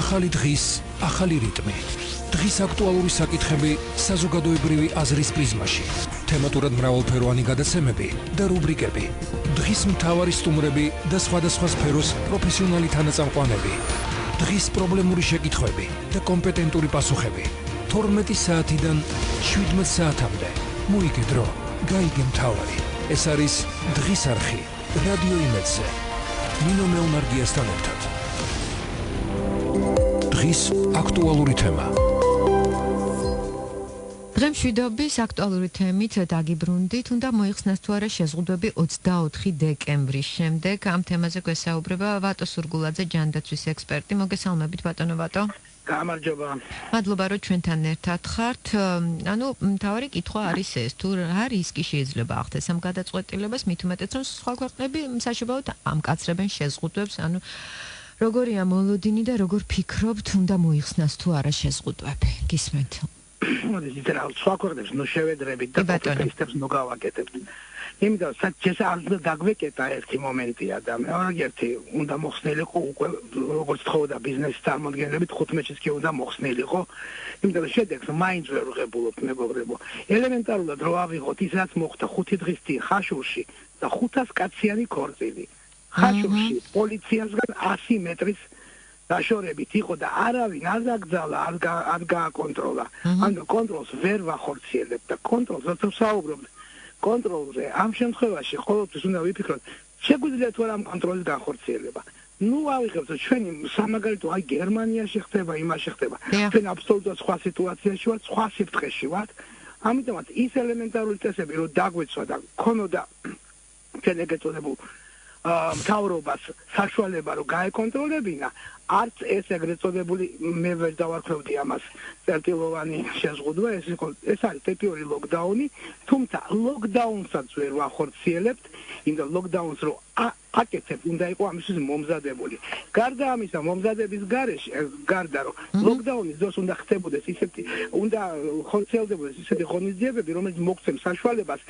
ახალი დღის, ახალი რიტმი. დღის აქტუალური საკითხები საზოგადოებრივი აზრის პრიზმაში. თემატურად მრავალფეროვანი გადაცემები და რუბრიკები. დღის მთავარი სტუმრები და სხვადასხვა სფეროს პროფესიონალი თანაწამყვანები. დღის პრობლემური შეკითხვები და კომპეტენტური პასუხები. 12 საათიდან 17 საათამდე. მოიგე დრო, გაიგე მთავარი. ეს არის დღის არხი, რადიო იმედზე. ნინო მელმარგიასთან ერთად. დღის აქტუალური თემა. დღემშვიდობის აქტუალური თემით დაგიბრუნდით, უნდა მოიხსნას თუ არა შეზღუდვები 24 დეკემბრის შემდეგ. ამ თემაზე გვესაუბრება ვატო სურგულაძე, ჯანდაცვის ექსპერტი. მოგესალმებით, ბატონო ვატო. გამარჯობა. მადლობა, რომ ჩვენთან ერთად ხართ. ანუ მთავარი კითხვა არის ეს, თუ რა რისკი შეიძლება ახდენს ამ გადაწყვეტილებას, მით უმეტეს რომ სხვა ქვეყნები საშუალოდ ამკაცრებენ შეზღუდვებს, ანუ როგორია მოლოდინი და როგორ ფიქრობთ, უნდა მოიხსნას თუ არა შეზღუდვები? გისმენთ. მოდი რა სხვა ქვეყნებს ნუ შევედრებით და პოპულისტებს ნუ გავაკეთებთ. იმიტომ საჩესა არ დაგვეკეტა ერთი მომენტია და მეორაერთი უნდა მოხსნილიყო უკვე როგორც თხოვდა ბიზნესის წარმომადგენლები 15-ში კი უნდა მოხსნილიყო. იმიტომ რომ შედეგს მაინც ვერ ვღებულობთ მეგობრებო. ელემენტარულად რო ავიღოთ ის რაც მოხდა 5 დღის წინ ხაშურში და 500 კაციანი ქორწილი. ხაშურში პოლიციასგან 100 მეტრის დაშორებით იყო და არავინ არ დაგძალა, არ გააკონტროლა. ანუ კონტროლს ვერ ვახორციელებთ და კონტროლს როცა ვსაუბრობთ კონტროლზე ამ შემთხვევაში ყოველთვის უნდა ვიფიქროთ, შეგვიძლია თუ არა ამ კონტროლის განხორციელება. ნუ ავიღებთ, ჩვენი სამაგალითო აი გერმანიაში ხდება, იმაში ხდება. ჩვენ აბსოლუტურად სხვა სიტუაციაში ვართ, სხვა სიფრთხეში ვართ. ამიტომაც ის ელემენტარული წესები რომ დაგვეცვა და ქონოდა ჩვენ ეგეთ წოდებულ მთავრობას საშუალება რომ გაეკონტროლებინა, არც ეს ეგრეთ წოდებული მე ვერ დავარქვევდი ამას წერტილოვანი შეზღუდვა, ეს არის ტიპიური ლოკდაუნი, თუმცა ლოკდაუნსაც ვერ ვახორციელებთ, იმიტომ ლოკდაუნს რომ აკეთებ უნდა იყო ამისთვის მომზადებული. გარდა ამისა, მომზადების გარდა რომ ლოკდაუნის დროს უნდა ხდებოდეს ისეთი, უნდა ხორციელდებოდეს ისეთი ღონისძიებები, რომელიც მოგცემს საშუალებას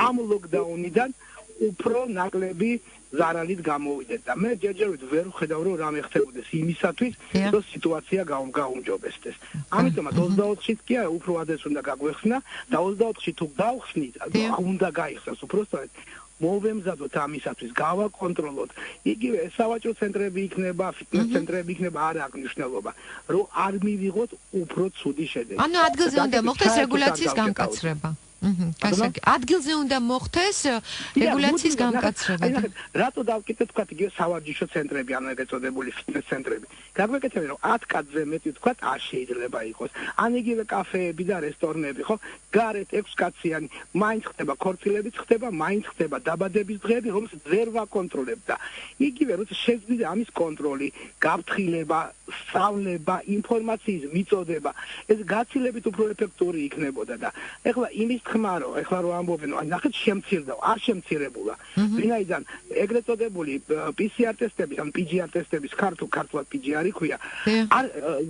ამ ლოკდაუნიდან უფრო ნაკლები ზარალით გამოვიდეთ და მე ჯერჯერობით ვერ ვხედავ რომ რამე ხდებოდეს იმისათვის რომ სიტუაცია გაუმჯობესდეს. ამიტომაც 24-ში კი უფრო ადრეს უნდა გაგვეხსნა და 24-ში თუ გავხსნით, უნდა გაიხსნას უბრალოდ მოვემზადოთ ამისათვის, გავაკონტროლოთ. იგივე სავაჭრო ცენტრები იქნება, ფიტნეს ცენტრები იქნება, არ აქვს მნიშვნელობა, რომ არ მივიღოთ უფრო ცუდი შედეგი. ანუ ადგილზე უნდა მოხდეს რეგულაციის გამკაცრება. ადგილზე უნდა მოხდეს რეგულაციის გამკაცრება. რატო დავკითხეთ თქვა იგივე სავარჯიშო ცენტრები, ანუ ეგრეთ წოდებული ფიტნეს ცენტრები. გაგვეკეთებინა რომ 10 კაცზე მეტი თქვა არ შეიძლება იყოს. ან იგივე კაფეები და რესტორნები, ხო? გარეთ 6 კაციანი, მაინც ხდება ქორწილებიც ხდება, მაინც ხდება დაბადების დღეები, რომელსაც ვერ ვაკონტროლებთ და იგივე როცა შეგვიძლია ამის კონტროლი, გაფრთხილება, სწავლება, ინფორმაციის მიწოდება, ეს გაცილებით უფრო ეფექტური იქნებოდა და ეხლა იმის ხმარო, ეხლა რო ამბობენ, აი ნახეთ შემცირდა, არ შემცირებულა. ვინაიდან ეგრეთ წოდებული PCR ტესტები, ან PCR ტესტების ქართულად PCR ქვია, არ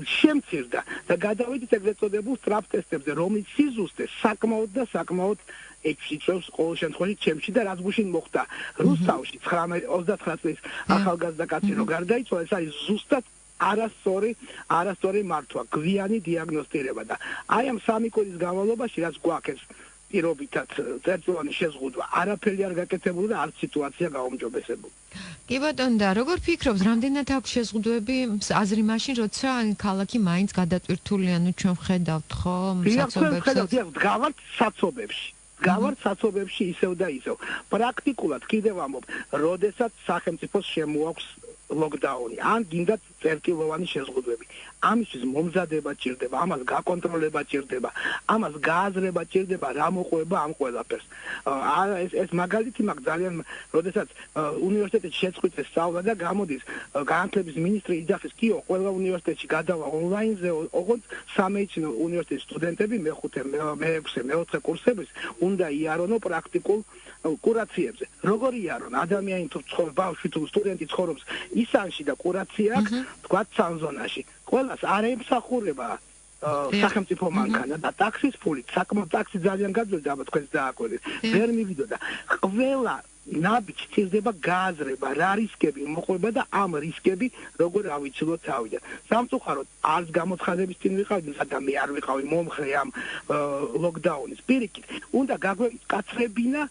შემცირდა და გადავიდით ეგრეთ წოდებულ სწრაფ ტესტებზე, რომელიც სიზუსტე საკმაოდ ეჭვს ყოველ შემთხვევაში ჩემში და რაც გუშინ მოხდა რუსთავში 29 წლის ახალგაზრდა კაცი რო გარდაიცვალა, ეს არის ზუსტად არასწორი მართვა, გვიანი დიაგნოსტირება და აი ამ სამი კვირის განმავლობაში რაც გვაქვს პირობითად წერტილოვანი შეზღუდვა, არაფერი არ გაკეთებული და არც სიტუაცია გაუმჯობესებული. კი ბატონო, და როგორ ფიქრობთ, რამდენად აქვს შეზღუდვები აზრი მაშინ, როცა ქალაქი მაინც გადატვირთული, ანუ ჩვენ ხედავთ ხო საცობებში? გავართ საცობებში ისევ და ისევ. პრაქტიკულად კიდევ ამბობ, როდესაც სახელმწიფოს შემოაქვს ლოკდაუნი, ან გინდათ წერტილოვანი შეზღუდვები. ამისთვის მომზადება ჭირდება, ამას გაკონტროლება ჭირდება, ამას გააზრება ჭირდება, რა მოყვება ამ ყველაფერს. ეს მაგალითი მაქვს ძალიან, როდესაც უნივერსიტეტში შეწყვიტეს სწავლა და გამოდის განათლების მინისტრი იძახის, კიო, ყველა უნივერსიტეტში გადავა ონლაინზე, ოღონდ სამედიცინო უნივერსიტეტის სტუდენტები მე-5, მე-6, მე-4 კურსების უნდა იარონო პრაქტიკულ კურაციებზე. როგორ იარონ? ადამიანი თუ ცხოვრობს, ბავშვი თუ სტუდენტი ცხოვრობს ისანში და კურაცია აქვს, თქვა სანზონაში. ყველას არ ემსახურება სახელმწიფო მანქანა და ტაქსის ფული, საკმაოდ ტაქსი ძალიან გაძლევდა, აბა თქვენს დააკვირდით. ვერ მივიდოდა. ყველა ნაბიჯ ცირდება გააზრება, რა რისკები მოყვება და ამ რისკები როგორ ავიცილოთ თავიდან. სამწუხაროდ არც გამოცხადების წინ ვიყავდი და მე არ ვიყავი მომხრე ამ ლოკდაუნის პირიქით. უნდა გაგვეკაცრებინა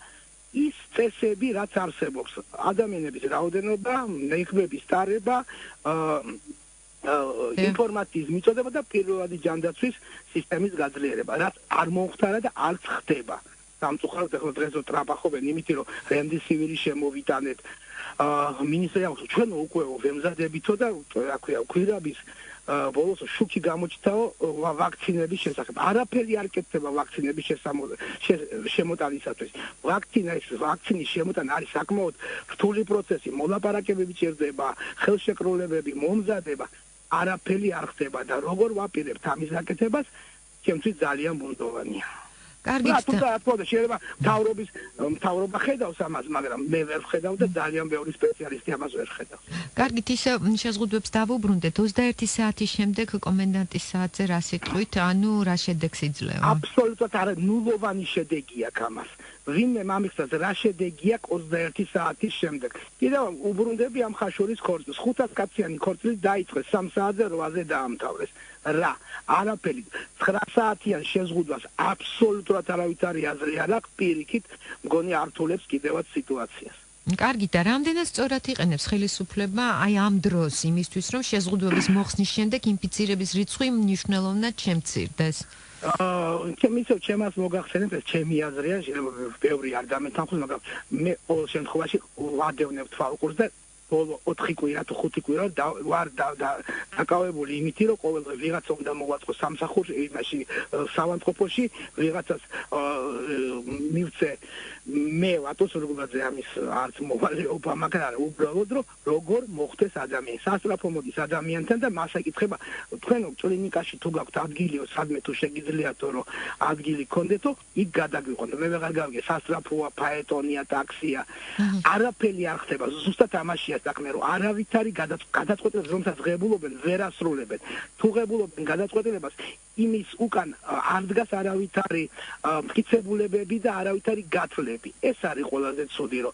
ის წესები, რაც არსებობს. ადამიანების რაოდენობა, ნეხვების ტარება, ინფორმაციის მიწოდება და პირველადი ჯანდაცვის სისტემის გაძლიერება, რაც არ მომხდარა და არც ხდება. სამწუხაროდ ახლა დღეს ტრაპახობენ იმით, რომ რემდესივირი შემოვიტანეთ. მინისტრი აქვს ჩვენ უკვე ვემზადებითო და რა ქვია, ქვირაბის ბოლოს შუქი გამოჩნდაო ვაქცინების შესახებ. არაფერი არ კეთდება ვაქცინების შემოტანისათვის. ვაქცინის შემოტანა არის საკმაოდ რთული პროცესი, მოლაპარაკებები ჭირდება, ხელშეკრულებები, მომზადება. არაფერი არ ხდება და როგორ ვაპირებთ ამის გაკეთებას, ჩემთვის ძალიან ბუნდოვანია. კარგით, შეიძლება მთავრობა ხედავს ამას, მაგრამ მე ვერ ვხედავ და ძალიან ბევრი სპეციალისტი ამას ვერ ხედავს. კარგით, ისე შეზღუდვებს დავუბრუნდეთ 21 საათის შემდეგ კომენდანტის საათზე რა სიტყვით, ანუ რა შედეგს იძლევა? აბსოლუტურად არა, ნულოვანი შედეგი აქვს ამას. ვინმე მამიხსას რა შედეგი აქვს 21 საათის შემდეგ. კიდევ უბრუნდები ამ ხაშურის ქორწილს. 500 კაციანი ქორწილი დაიწყეს 3 საათზე 8-ზე დაამთავრეს. რა, არაფერი 9 საათიან შეზღუდვას აბსოლუტურად არავითარი აზრი არ აქვს, პირიქით მგონი ართულებს კიდევაც სიტუაციას. კარგი და რამდენად სწორად იყენებს ხელისუფლება აი ამ დროს იმისთვის, რომ შეზღუდვების მოხსნის შემდეგ ინფიცირების რიცხვი მნიშვნელოვნად შემცირდეს? ჩემს მოგახსენეთ ეს ჩემი აზრია, ბევრი არ დამეთანხმოს, მაგრამ მე ყოველ შემთხვევაში ვადევნებ თვალყურს და ბოლო 4 კვირა თუ 5 კვირა ვარ დაკავებული იმით, რომ ყოველდღე ვიღაცა უნდა მოვაწყოს სამსახურში, იმაში სამანტყოფოში, ვიღაცას მივცე მე ვატოს როგორზე ამის არც მოვალეობა, მაგრამ უბრალოდ რომ როგორ მოხდეს ადამიანი. სასწრაფო მოდის ადამიანთან და მას ეკითხება, თქვენო კლინიკაში თუ გაქვთ ადგილიო, სადმე თუ შეგიძლიათო რომ ადგილი გქონდეთო, იქ გადაგვიყოთ. მე ვეღარ გავიგე, სასწრაფოა, ფაეტონია, ტაქსია. არაფერი არ ხდება, ზუსტად ამაშია საქმე, რომ არავითარი გადაწყვეტილებას რომელსაც ღებულობენ, ვერ ასრულებენ. თუ ღებულობენ გადაწყვეტილებას, იმის უკან არ დგას არავითარი მტკიცებულებები და არავითარი გათვლები. ეს არის ყველაზე ცუდი, რომ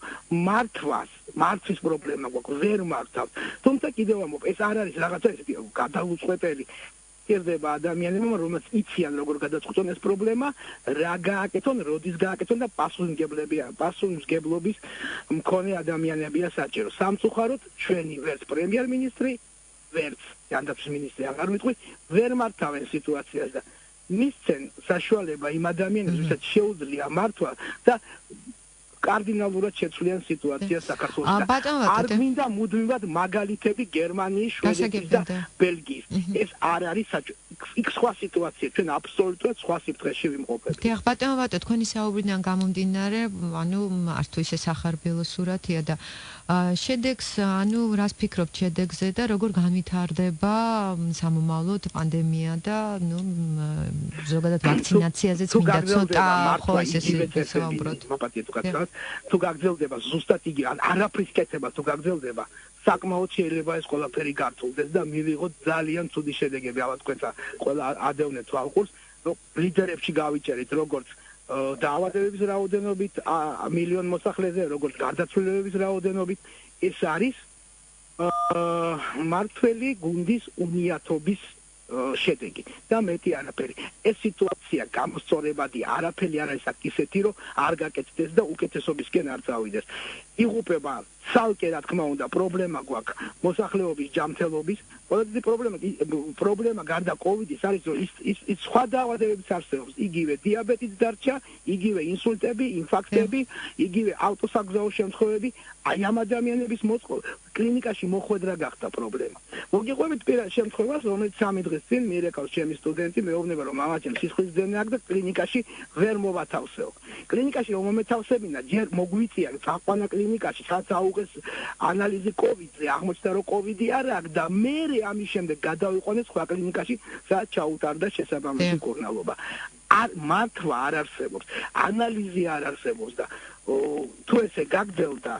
მართვის პრობლემა გვაქვს, ვერ მართავთ. თუმცა კიდევ ამბობ, ეს არ არის რაღაცა ესეთი გადაუწყვეტელი. ჭირდება ადამიანებმა, რომელსაც იციან როგორ გადაწყვეტონ ეს პრობლემა, რა გააკეთონ, როდის გააკეთონ და პასუხისმგებლობის მქონე ადამიანებია საჭირო. სამწუხაროდ ჩვენი ვერც პრემიერ-მინისტრი, ვერც ჯანდაცვის მინისტრი აღარ ვიტყვი, ვერ მართავენ სიტუაციას და მისცენ საშუალება იმ ადამიანებს, ვისაც შეუძლია მართვა და კარდინალურად შეცვლიან სიტუაციას საქართველოში. არ მინდა მუდმივად მაგალითები გერმანიის, შვედეთის და ბელგიის. ეს არ არის იქ სხვა სიტუაცია, ჩვენ აბსოლუტურად სხვა სიფრთხეში ვიმყოფებით. დიახ, ბატონო, თქვენი საუბრიდან გამომდინარე, ანუ არ თუ ისე სახარბელო სურათია და შედეგს, ანუ რას ფიქრობთ შედეგზე და როგორ განვითარდება სამომავლოდ პანდემია და ნუ ზოგადად ვაქცინაციაზეც მინდა ცოტა ხო ესე საუბროთ. თუ გაგრძელდება ზუსტად იგი არაფრის კეთება თუ გაგრძელდება საკმაოდ შეიძლება ეს ყველაფერი გართულდეს და მივიღოთ ძალიან ცუდი შედეგები. ალბათ თქვენც ყველა ადევნეთ თვალყურს, რომ ლიდერებში გავიჭერით როგორც დაავადებების რაოდენობით მილიონ მოსახლეზე, როგორც გარდაცვალებების რაოდენობით. ეს არის მართველი გუნდის უნიათობის შედეგი და მეტი არაფერი. ეს სიტუაცია გამოსწორებადი არაფერი არ არის ისეთი, რომ არ გაკეთდეს და უკეთესობისკენ არ წავიდეს. იღუპება ცალკე რა თქმა უნდა პრობლემა გვაქვს მოსახლეობის ჯანმრთელობის. ყველაზე პრობლემა გარდა კოვიდის არის, რომ ის სხვა დაავადებებიც არსებობს. იგივე დიაბეტიც დარჩა, იგივე ინსულტები, ინფარქტები, იგივე ავტოსაგზაო შემთხვევები. აი ამ ადამიანების კლინიკაში მოხვედრა გახდა პრობლემა. მოგიყვებით პირად შემთხვევას, რომელიც 3 დღის წინ მიერეკავს ჩემი სტუდენტი, მეუბნება რომ მამაჩემ სისხლის ძენი აქვს და კლინიკაში ვერ მოვათავსეო. კლინიკაში რომ მომეთავსებინა, ჯერ მოგვიწია წაყვანა კლინიკაში, სადაც აუღეს ანალიზი კოვიდზე, აღმოჩნდა რომ კოვიდი არ აქვს და მერე ამის შემდეგ გადავიყვანეს სხვა კლინიკაში, სადაც ჩაუტარდა შესაბამისი კურნალობა. მართვა არ არსებობს, ანალიზი არ არსებობს და თუ ესე გაგრძელდა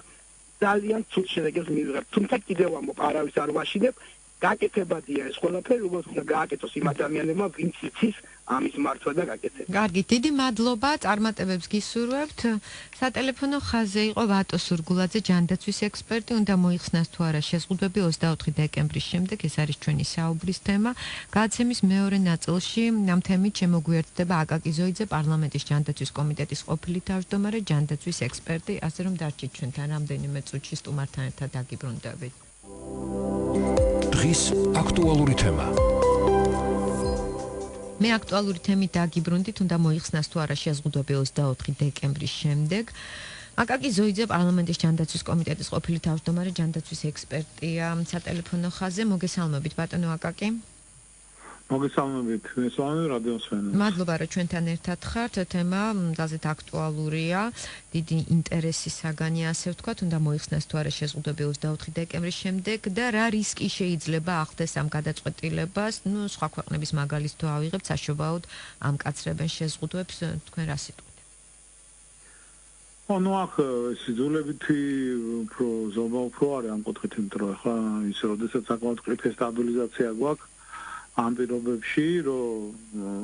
ძალიან ცუდ შედეგებს მივიღებთ. თუმცა კიდევ ამბობ, არავის არ ვაშინებ, გაკეთებადია ეს ყველაფერი, როგორც უნდა გააკეთოს იმ ადამიანებმა, ვინც იცის ამის მართვა და გაკეთება. კარგი, დიდი მადლობა, წარმატებებს გისურვებთ. სატელეფონო ხაზზე იყო ვატო სურგულაძე, ჯანდაცვის ექსპერტი, უნდა მოიხსნას თუ არა შეზღუდვები 24 დეკემბრის შემდეგ, ეს არის ჩვენი საუბრის თემა. გადაცემის მეორე ნაწილში ამ თემით შემოგვიერთდება აკაკი ზოიძე, პარლამენტის ჯანდაცვის კომიტეტის ყოფილი თავმჯდომარე, ჯანდაცვის ექსპერტი, ასე რომ დარჩით ჩვენთან რამდენიმე წუთში სტუმართან ერთად დაგიბრუნდებით. დღის აქტუალური თემა. მე აქტუალური თემით დაგიბრუნდით, უნდა მოიხსნას თუ არა შეზღუდვები 24 დეკემბრის შემდეგ. აკაკი ზოიძე, პარლამენტის ჯანდაცვის კომიტეტის ყოფილი თავმჯდომარე, ჯანდაცვის ექსპერტია, სატელეფონო ხაზზე. მოგესალმებით, ბატონო აკაკი. მოგესალმებით, მესალმები რადიოს ფენს. მადლობა, რომ ჩვენთან ერთად ხართ. თემა ძალზედ აქტუალურია, დიდი ინტერესის საგანია, ასე ვთქვათ, უნდა მოიხსნას თუ არა შეზღუდვები 24 დეკემბრის შემდეგ და რა რისკი შეიძლება ახდეს ამ გადაწყვეტილებას. სხვა ქვეყნების მაგალითს თუ ავიღებთ, საშობაოდ ამკაცრებენ შეზღუდვებს, თქვენ რა სიტყვით? აქ სიძულებითი უფრო ზომა უფრო არის ამ კუთხით, იმიტომ რომ ახლა ისე როდესაც საკმაოდ კრიფე სტაბილიზაცია გვაქვს ამ პირობებში, რომ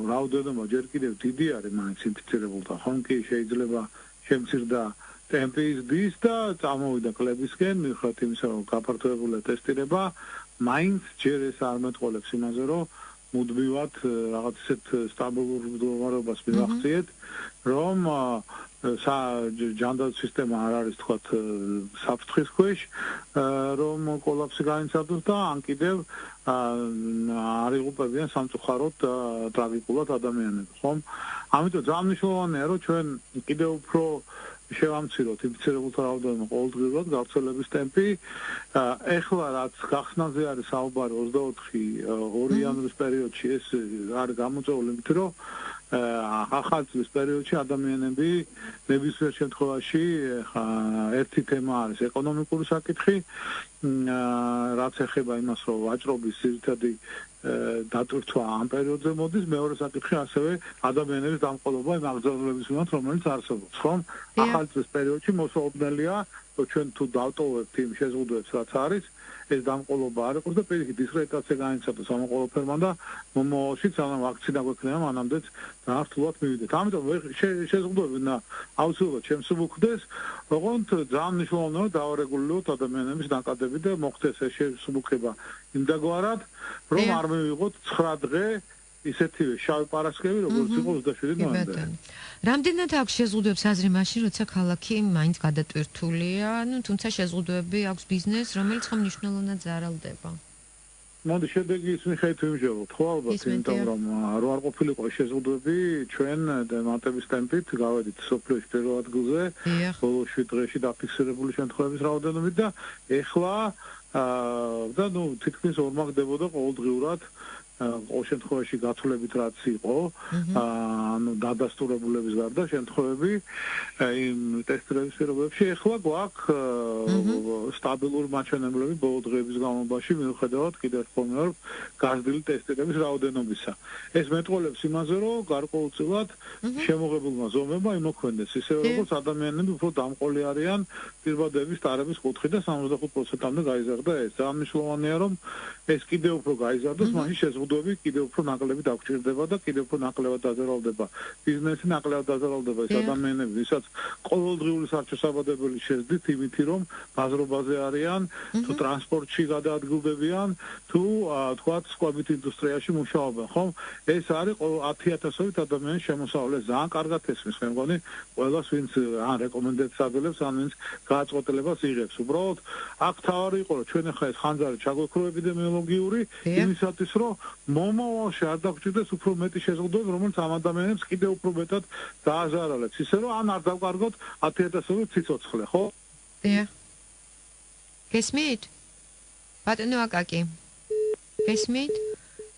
რაოდენობა ჯერ კიდევ დიდი არის მაინც ინფიცირებულთა, ხომ კი შეიძლება შემცირდა ტემპი ზრდის და წამოვიდა კლებისკენ, მიუხედავად იმისა, რომ გაფართოებულია ტესტირება, მაინც ჯერ ეს არ მეტყოლებს იმაზე, რომ მუდმივად რაღაც ისეთ სტაბილურ მდგომარეობას მივახციეთ, რომ ჯანდაცვის სისტემა არ არის თქვათ საფრთხის ქვეშ, რომ კოლაფსი გაიცადოს და ან კიდევ არ იღუპებიან სამწუხაროდ ტრაგიკულად ადამიანებს, ხომ? ამიტომ ძალიან მნიშვნელოვანია, რომ ჩვენ კიდევ უფრო შევამციროთ ინფიცირებულთა რაოდენობა ყოველდღიურად, გავრცელების ტემპი. ეხლა რაც გახსნაზე არის საუბარი 24 იანვრის პერიოდში, ეს არის გამოწვეული, იმიტომ რომ ახალ წლის პერიოდში ადამიანები ნებისმიერ შემთხვევაში ერთი თემა არის ეკონომიკური საკითხი, რაც ეხება იმას, რომ ვაჭრობის ძირითადი დატვირთვა ამ პერიოდზე მოდის, მეორე საკითხი ასევე ადამიანების დამყოლობა იმ აღზრდილების მიმართ, რომელიც არსებობს, ხომ? ახალ წლის პერიოდში მოსაუბნელია, რომ ჩვენ თუ დავტოვებთ იმ შეზღუდვებს, რაც არის, ეს დამყოლობა არ იყოს და პირიქით დისკრეტაცია განიცადოს ამ ყველაფერმა და მომავალში სანამ ვაქცინა გვექნება, მანამდეც ნართულად მივიდეთ. ამიტომ შეზღუდვები და აუცილებლად შემსუბუქდეს, ოღონდ ძალიან მნიშვნელოვანია, რომ დავარეგულიროთ ადამიანების ნაკადები და მოხდეს ეს შემსუბუქება იმდაგვარად, რომ არ მივიღოთ 9 დღე ისეთივე შავი პარასკევი, როგორც იყო 27 ნოემბერში. რამდენად აქვს შეზღუდვებს აზრი მაშინ, როცა ქალაქი მაინც გადატვირთულია, თუმცა შეზღუდვები აქვს ბიზნესს, რომელიც ხომ მნიშვნელოვნად ზარალდება. მოდი შედეგის მიხედვით ვიმჟელოთ, ხო ალბათ, იმიტომ რომ რო არ ყოფილიყო შეზღუდვები, ჩვენ მატების ტემპით გავედით სოფლიოში პირველ ადგილზე, ბოლო 7 დღეში დაფიქსირებული შემთხვევების რაოდენობით და ეხლა და თითქმის ორმაგდებოდა ყოველდღიურად ყოველ შემთხვევაში გათვლებით რაც იყო, ანუ დადასტურებულების გარდა შემთხვევები იმ ტესტირების პირობებში, ეხლა გვაქვს სტაბილური მაჩვენებლები ბოლო დღეების განმავლობაში, მიუხედავად კიდევ ერთხელ გაზრდილი ტესტირების რაოდენობისა. ეს მეტყოლებს იმაზე, რომ გარკვეულწილად შემოღებულმა ზომებმა იმოქმედდეს, ისევე როგორც ადამიანები უფრო დამყოლი არიან პირბადების ტარების კუთხით და 65%-მდე გაიზარდა ეს. ძალიან მნიშვნელოვანია, რომ ეს კიდევ უფრო გაიზარდოს, მაშინ შეზღუდვები კიდევ უფრო ნაკლები დაგჭირდება და კიდევ უფრო ნაკლებად დაზარალდება ბიზნესი, ნაკლებად დაზარალდება ეს ადამიანები, ვისაც ყოველდღიური სარჩო-საბადოები შეძდით იმითი, რომ ბაზრობაზე არიან, თუ ტრანსპორტში გადაადგილდებიან, თუ თქვათ სკვებით ინდუსტრიაში მუშაობენ, ხომ? ეს არის 10,000-ობით ადამიანის შემოსავალი, ძალიან კარგად ესმის, მე მგონი, ყველას ვინც ან რეკომენდაციას აგებს, ან ვინც გააწყოტელებას იღებს. უბრალოდ აქ თავი იყო, რომ ჩვენ ახლა ეს ხანძარი ჩაგვექრო ეპიდემიოლოგიური იმისათვის, რომ მომავალში არ დაგჭირდეს უფრო მეტი შეზღუდვები, რომელიც ამ ადამიანებს კიდევ უფრო მეტად დააზარალებს, ისე რომ ან არ დავკარგოთ 10,000-ობით სიცოცხლე, ხო? დიახ. გესმით? ბატონო აკაკი. გესმით?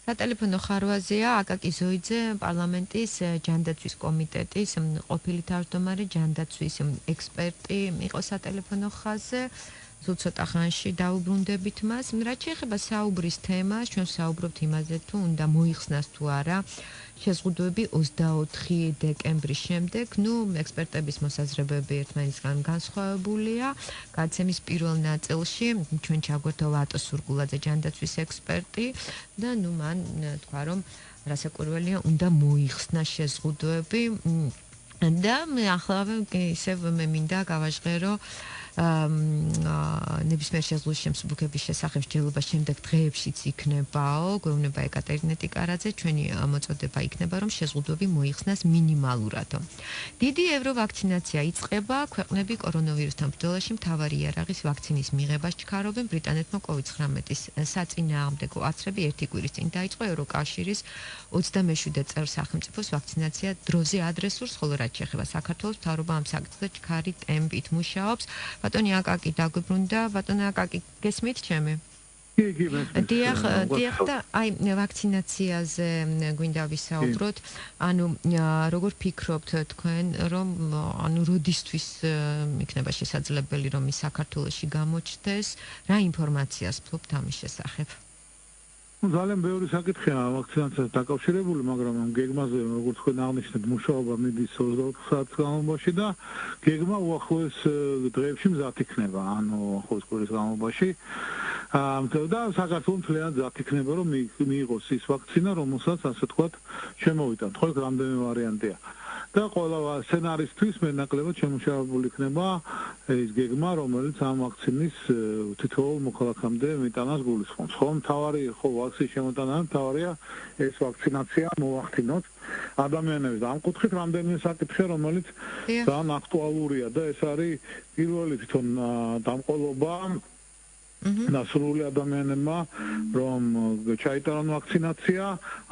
სატელეფონო ხარვაზეა აკაკი ზოიძე, პარლამენტის ჯანდაცვის კომიტეტის ყოფილი თავმჯდომარე, ჯანდაცვის ექსპერტი, იყო სატელეფონო ხაზზე. სულ ცოტა ხანში დაუბრუნდებით მას. რაც შეეხება საუბრის თემას, ჩვენ საუბრობთ იმაზე, თუ უნდა მოიხსნას თუ არა შეზღუდვები 24 დეკემბრის შემდეგ. ექსპერტების მოსაზრებები ერთმანეთისგან განსხვავებულია. გადაცემის პირველ ნაწილში ჩვენ ჩაგვერთო ვატო სურგულაძე, ჯანდაცვის ექსპერტი და მან თქვა, რომ რასაკვირველია, უნდა მოიხსნას შეზღუდვები და ახლა ისევ მე მინდა გავაჟღერო ნებისმიერ შეზღუდვის შემსუბუქების შესახებ შეძლება შემდეგ დღეებშიც იქნებაო. გვეუბნება ეკატერინე ტიკარაძე, ჩვენი მოწოდება იქნება, რომ შეზღუდვები მოიხსნას მინიმალურად. დიდი ევროვაქცინაცია იწყება, ქვეყნები კორონავირუსთან ბრძოლაში მთავარი იარაღის ვაქცინის მიღებას ჩქარობენ. ბრიტანეთმა COVID-19-ის საწინააღმდეგო აცრები ერთი კვირის წინ დაიწყო. ევროკავშირის 27 წევრ სახელმწიფოს ვაქცინაცია დროზე ადრესურს, ხოლო რაც შეეხება საქართველოს, მთავრობა ამ საკითხზე ჩქარი ტემპით მუშაობს. ბატონი აკაკი დაგვიბრუნდა. ბატონი აკაკი, გესმით ჩემი? დიახ და აი ვაქცინაციაზე გვინდა ვისაუბროთ. ანუ როგორ ფიქრობთ თქვენ, რომ როდისთვის იქნება შესაძლებელი, რომ ის საქართველოში გამოჩნდეს? რა ინფორმაციას ფლობთ ამის შესახებ? ძალიან ბევრი საკითხია ვაქცინაციასთან დაკავშირებული, მაგრამ ამ გეგმაზე, როგორც თქვენ აღნიშნეთ, მუშაობა მიდის 24 საათის განმავლობაში და გეგმა უახლოეს დღეებში მზად იქნება, ანუ უახლოეს კვირის განმავლობაში. და საქართველოს მთლიანად მზად იქნება, რომ მიიღოს ის ვაქცინა, რომელსაც ასე ვთქვათ, შემოვიტანთ. ხოლო რამდენი ვარიანტია. და ყველა სცენარისთვის მეტნაკლებად შემუშავებული იქნება ის გეგმა, რომელიც ამ ვაქცინის თითოეულ მოქალაქემდე მიტანას გულისხმობს. ხო, მთავარი ვაქცინის შემოტანა, მთავარია ეს ვაქცინაცია მოახდინოთ ადამიანებს. ამ კუთხით რამდენიმე საკითხია, რომელიც ძალიან აქტუალურია და ეს არის პირველი თვითონ დამყოლობა ნასრული ადამიანებმა, რომ ჩაიტარონ ვაქცინაცია.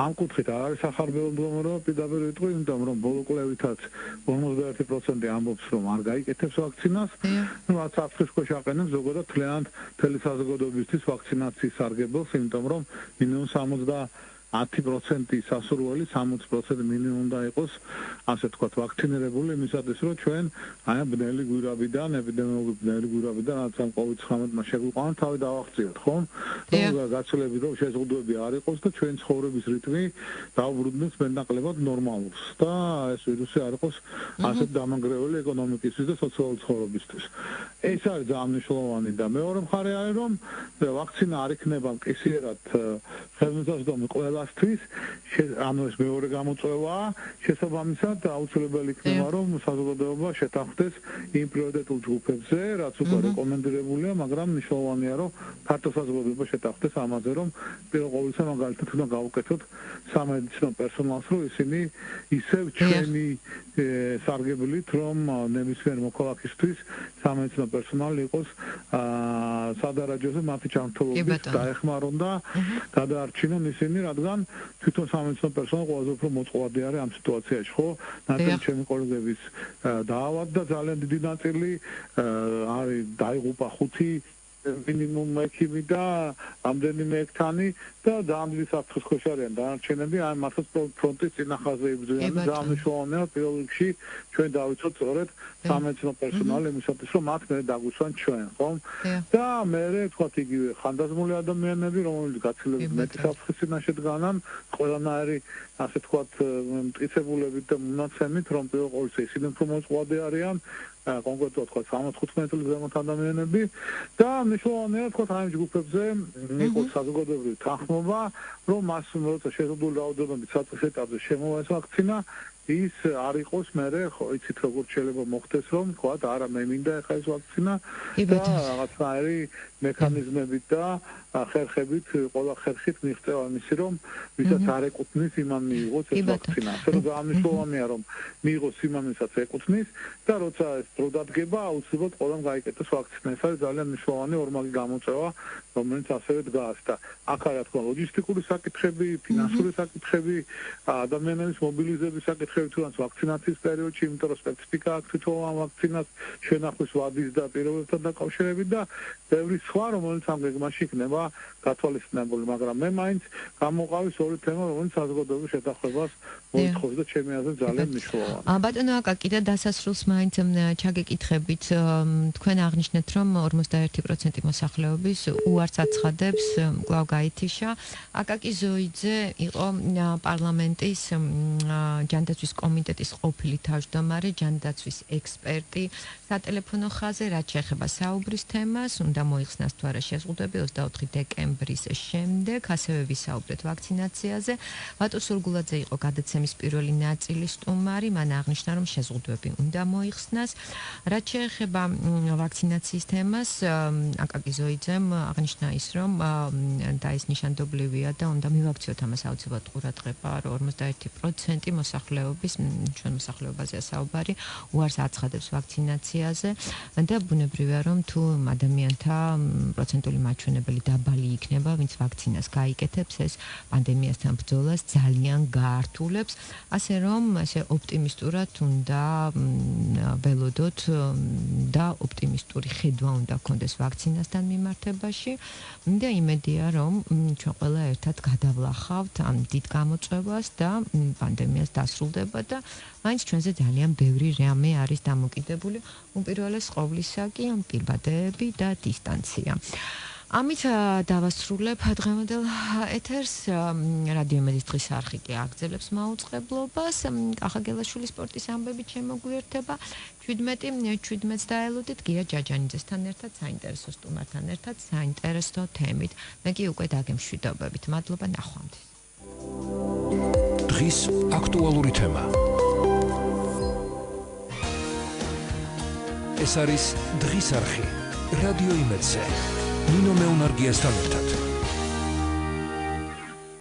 ამ კუთხით არ არის სახარბელო მდგომარეობა, პირდაპირ ვიტყვი, იმიტომ რომ ბოლო კვლევითაც 51% ამბობს, რომ არ გაიკეთებს ვაქცინას. რაც საფრთხის ქვეშ აყენებს ზოგადად მთლიანად მთელი საზოგადოებისთვის ვაქცინაციის სარგებელს, იმიტომ რომ მინიმუმ 10% სასურველი 60% მინიმუმ უნდა იყოს, ასე ვთქვათ, ვაქცინირებული იმისათვის, რომ ჩვენ აი ბნელი გვირაბიდან, ეპიდემიოლოგიური ბნელი გვირაბიდან, რაც ამ COVID-19-მა შეგვიყვანა, თავი დავახციოთ, ხომ? გაცილებით რომ შეზღუდვები არ იყოს და ჩვენ ცხოვრების რიტმი დაუბრუნდეს მეტნაკლებად ნორმალურს და ეს ვირუსი არ იყოს ასეთ დამანგრეველი ეკონომიკისთვის და სოციალური ცხოვრებისთვის. ეს არის ძალიან მნიშვნელოვანი და მეორე მხარე არის, რომ ვაქცინა არ იქნება მკისიერად ხელმისაწვდომი ყველასთვის, ანუ ეს მეორე გამოწვევაა, შესაბამისად აუცილებელი იქნება, რომ საზოგადოება შეთანხმდეს იმ პრიორიტეტულ ჯგუფებზე, რაც უკვე რეკომენდირებულია, მაგრამ მნიშვნელოვანია, რომ ფართო საზოგადოება შეთანხმდეს ამაზე, რომ პირველ ყოვლისა მაგალითად უნდა გავუკეთოთ სამედიცინო პერსონალს, რომ ისინი ისევ ჩვენი სარგებლით, რომ ნებისმიერ მოქალაქისთვის სამედიცინო პერსონალი იყოს სადარაჯოზე მათი ჯანმრთელობის დაეხმარონ და გადაარჩინონ ისინი, რადგან თვითონ სამედიცინო პერსონალი ყველაზე უფრო მოწყვლადი არის ამ სიტუაციაში, ხო? ნაცნობი ჩემი კოლეგების დაავადდა ძალიან დიდი ნაწილი, არის დაიღუპა 5 მინიმუმ ექიმი და ამდენიმე ექთანი და ძალიან დიდი საფრთხის ქვეშ არიან დანარჩენები, აი მართლაც ფრონტის წინახაზე იბრძვიან და ძალიან მნიშვნელოვანია პირველ რიგში ჩვენ დავიცოთ სწორედ სამედიცინო პერსონალი იმისათვის, რომ მათ მე დაგვისვან ჩვენ, ხო? და მე ვთქვათ იგივე ხანდაზმული ადამიანები, რომლებიც გაცილებით მეტი საფრთხის წინაშე დგანან, ყველანაირი ასე ვთქვათ მტკიცებულებით და მონაცემით, რომ პირველ ყოვლისა ისინი უფრო მოწყვლადი არიან, კონკრეტულად თქვა 75 წლის ზემოთ ადამიანები და მნიშვნელოვანია თქვა ამ ჯგუფებზე იყოს საზოგადოებრივი თანხმობა, რომ მას როცა შეზღუდული რაოდენობით საწყის ეტაპზე შემოვა ეს ვაქცინა, ის არ იყოს მერე, ხო იცით როგორ შეიძლება მოხდეს, რომ თქვა არა მე მინდა ეხა ეს ვაქცინა და რაღაცნაირი მექანიზმებით და ხერხებით, ყველა ხერხით მიღწევა იმისი, რომ ვისაც არ ეკუთვნის, იმან მიიღოს ეს ვაქცინა. ასე რომ მნიშვნელოვანია, რომ მიიღოს იმან, ვისაც ეკუთვნის და როცა ეს დრო დადგება, აუცილებლად ყველამ გაიკეთოს ვაქცინა. ეს არის ძალიან მნიშვნელოვანი ორმაგი გამოწვევა, რომელიც ასევე დგას და აქ არის რა თქმა უნდა ლოგისტიკური საკითხები, ფინანსური საკითხები, ადამიანების მობილიზების საკითხები მივხვდებით თუნდაც ვაქცინაციის პერიოდში, იმიტომ რომ სპეციფიკა აქვს თვითონ ამ ვაქცინას შენახვის ვადის და პირობებთან დაკავშირებით და ბევრი სხვა, რომელიც ამ გეგმაში იქნება გათვალისწინებული, მაგრამ მე მაინც გამოყავის ორი თემა, რომელიც საზოგადოების შეთანხმებას მოითხოვს და ჩემი აზრით ძალიან მნიშვნელოვანია. ბატონო აკაკი და დასასრულს მაინც ჩაგეკითხებით, თქვენ აღნიშნეთ, რომ 51% მოსახლეობის უარს აცხადებს კვლავ გაითიშა. აკაკი ზოიძე იყო პარლამენტის ჯანდაცვის კომიტეტის ყოფილი თავმჯდომარე, ჯანდაცვის ექსპერტი. სატელეფონო ხაზზე რაც შეეხება საუბრის თემას, უნდა მოიხსნას თუ არა შეზღუდვები 24 დეკემბრის შემდეგ, ასევე ვისაუბრეთ ვაქცინაციაზე. ვატო სურგულაძე იყო გადაცემის პირველი ნაწილის სტუმარი, მან აღნიშნა, რომ შეზღუდვები უნდა მოიხსნას. რაც შეეხება ვაქცინაციის თემას, აკაკი ზოიძემ აღნიშნა ის, რომ და ის ნიშანდობლივია და უნდა მივაქციოთ ამას აუცილებლად ყურადღება, რომ 51% მოსახლეობის, ჩვენ მოსახლეობაზეა საუბარი, უარს აცხადებს ვაქცინაციაზე და ბუნებრივია, რომ თუ ადამიანთა პროცენტული მაჩვენებელი დაბალი იქნება, ვინც ვაქცინას გაიკეთებს, ეს პანდემიასთან ბრძოლას ძალიან გაართულებს, ასე რომ ესე ოპტიმისტურად უნდა ველოდოთ და ოპტიმისტური ხედვა უნდა გქონდეს ვაქცინასთან მიმართებაში და იმედია, რომ ჩვენ ყველა ერთად გადავლახავთ ამ დიდ გამოწვევას და პანდემიას დასრულდება და მაინც ჩვენზე ძალიან ბევრი რამე არის დამოკიდებული, უპირველეს ყოვლისა კი პირბადეები და დისტანცია. ამით დავასრულებ დღევანდელ ეთერს. რადიო იმედის დღის არხი კი აგრძელებს მაუწყებლობას. კახა გელაშვილის სპორტის ამბები შემოგვიერთება. 17-ს დაელოდით გია ჯაჯანიძესთან ერთად საინტერესო სტუმართან ერთად საინტერესო თემით. მე კი უკვე დაგემშვიდობებით. მადლობა ნახვამდის. დღის აქტუალური თემა. ეს არის დღის არხი რადიო იმედზე. ნინო მეუნარგიასთან ერთად.